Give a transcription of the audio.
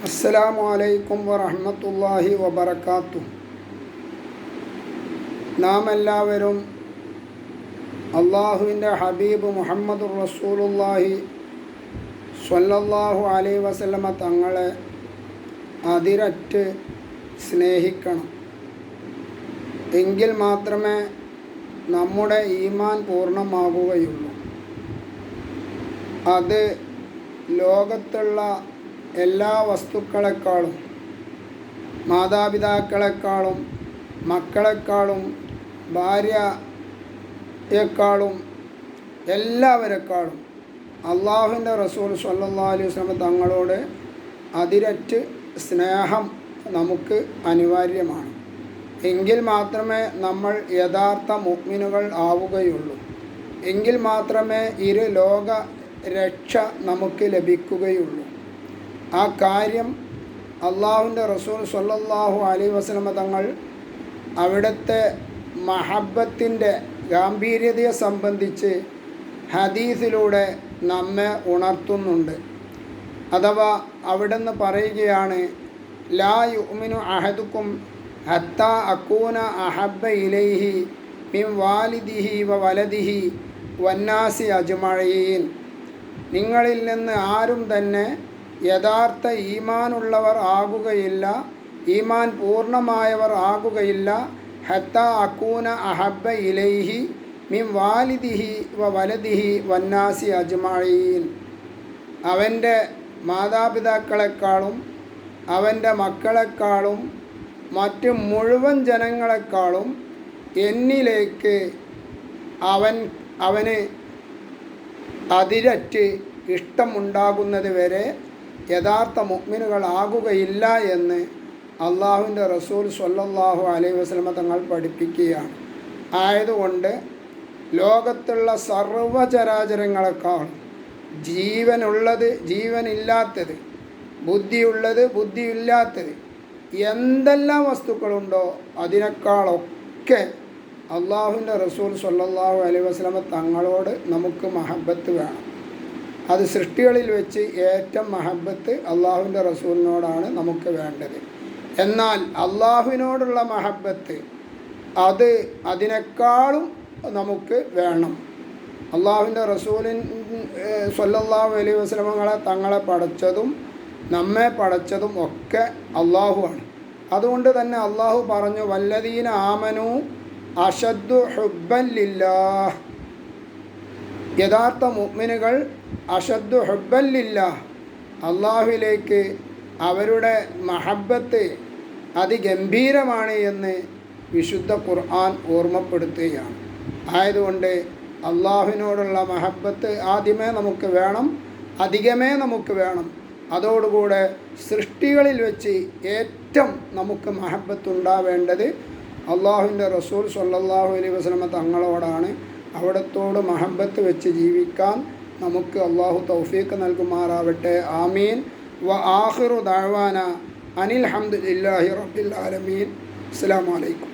അസ്സലാമു അലൈക്കും വറഹ്മത്തുള്ളാഹി വബറകാതുഹു. നാം എല്ലാവരും അള്ളാഹുവിൻ്റെ ഹബീബ് മുഹമ്മദുർ റസൂലുള്ളാഹി സ്വല്ലല്ലാഹു അലൈഹി വസല്ലമ തങ്ങളെ അതിരറ്റ് സ്നേഹിക്കണം. എങ്കിൽ മാത്രമേ നമ്മുടെ ഈമാൻ പൂർണ്ണമാകുകയുള്ളൂ. അത് ലോകത്തുള്ള എല്ലാ വസ്തുക്കളെക്കാളും, മാതാപിതാക്കളെക്കാളും, മക്കളെക്കാളും, ഭാര്യയെക്കാളും, എല്ലാവരെക്കാളും അള്ളാഹുവിൻ്റെ റസൂൽ സ്വല്ലല്ലാഹു അലൈഹി വസല്ലം തങ്ങളോട് അതിരറ്റ് സ്നേഹം നമുക്ക് അനിവാര്യമാണ്. എങ്കിൽ മാത്രമേ നമ്മൾ യഥാർത്ഥ മുഅ്മിനുകൾ ആവുകയുള്ളൂ. എങ്കിൽ മാത്രമേ ഇരു ലോക രക്ഷ നമുക്ക് ലഭിക്കുകയുള്ളൂ. ആ കാര്യം അള്ളാഹുവിൻ്റെ റസൂൽ സ്വല്ലല്ലാഹു അലൈഹി വസല്ലം തങ്ങൾ അവിടുത്തെ മഹബ്ബത്തിൻ്റെ ഗാംഭീര്യതയെ സംബന്ധിച്ച് ഹദീസിലൂടെ നമ്മെ ഉണർത്തുന്നുണ്ട്. അഥവാ അവിടുന്ന് പറയുകയാണ്, ലാ യുഅ്മിനു അഹദുക്കും ഹത്താ അകൂന അഹബ്ബ ഇലൈഹി മിൻ വാലിദിഹി വ വലദിഹി വന്നാസി അജ്മഈൻ. നിങ്ങളിൽ നിന്ന് ആരും തന്നെ യഥാർത്ഥ ഈമാനുള്ളവർ ആകുകയില്ല, ഈമാൻ പൂർണ്ണമായവർ ആകുകയില്ല. ഹത്താ അകൂന അഹബ്ബ ഇലൈഹി മിൻ വാലിദിഹി വ വലദിഹി വന്നാസി അജ്മഈൻ. അവൻ്റെ മാതാപിതാക്കളെക്കാളും അവൻ്റെ മക്കളെക്കാളും മറ്റ് മുഴുവൻ ജനങ്ങളെക്കാളും എന്നിലേക്ക് അവന് അതിരറ്റ് ഇഷ്ടമുണ്ടാകുന്നത് വരെ യഥാർത്ഥ മുഅ്മിനുകളാകുകയില്ല എന്ന് അള്ളാഹുവിൻ്റെ റസൂൽ സ്വല്ലല്ലാഹു അലൈഹി വസല്ലം തങ്ങൾ പഠിപ്പിക്കുകയാണ്. ആയതുകൊണ്ട് ലോകത്തുള്ള സർവ്വചരാചരങ്ങളെക്കാൾ ജീവനുള്ളത്, ജീവനില്ലാത്തത്, ബുദ്ധിയുള്ളത്, ബുദ്ധിയില്ലാത്തത്, എന്തെല്ലാം വസ്തുക്കളുണ്ടോ അതിനേക്കാളൊക്കെ അള്ളാഹുവിൻ്റെ റസൂൽ സ്വല്ലല്ലാഹു അലൈഹി വസല്ലം തങ്ങളോട് നമുക്ക് മഹബ്ബത്ത് വേണം. അത് സൃഷ്ടികളിൽ വെച്ച് ഏറ്റവും മഹബ്ബത്ത് അള്ളാഹുവിൻ്റെ റസൂലിനോടാണ് നമുക്ക് വേണ്ടത്. എന്നാൽ അള്ളാഹുവിനോടുള്ള മഹബ്ബത്ത് അതിനേക്കാളും നമുക്ക് വേണം. അള്ളാഹുവിൻ്റെ റസൂലിൻ സ്വല്ലല്ലാഹു അലൈഹി വസല്ലമകളെ തങ്ങളെ പടച്ചതും നമ്മെ പടച്ചതും ഒക്കെ അള്ളാഹുവാണ്. അതുകൊണ്ട് തന്നെ അള്ളാഹു പറഞ്ഞു, വല്ലദീന ആമനു അഷദ്ദു ഹുബ്ബൻ ലില്ലാഹ്. യഥാർത്ഥ മുഅ്മിനുകൾ അഷദ്ദു ഹുബ്ബൻ ലില്ലാഹ്, അള്ളാഹുവിലേക്ക് അവരുടെ മഹബ്ബത്ത് അതിഗംഭീരമാണ് എന്ന് വിശുദ്ധ ഖുർആൻ ഓർമ്മപ്പെടുത്തുകയാണ്. ആയതുകൊണ്ട് അള്ളാഹുവിനോടുള്ള മഹബ്ബത്ത് ആദ്യമേ നമുക്ക് വേണം, അധികമേ നമുക്ക് വേണം. അതോടുകൂടെ സൃഷ്ടികളിൽ വെച്ച് ഏറ്റവും നമുക്ക് മഹബ്ബത്ത് ഉണ്ടാവേണ്ടത് അള്ളാഹുവിൻ്റെ റസൂൽ സ്വല്ലല്ലാഹു അലൈഹി വസല്ലം തങ്ങളോടാണ്. അവിടത്തോട് മഹബ്ബത്ത് വെച്ച് ജീവിക്കാൻ നമുക്ക് അള്ളാഹു തൗഫീഖ് നൽകുമാറാവട്ടെ. ആമീൻ. വ ആഖിറു ദഅവാന അനിൽ ഹംദുലില്ലാഹി റബ്ബിൽ ആലമീൻ. അസ്സലാമു അലൈക്കും.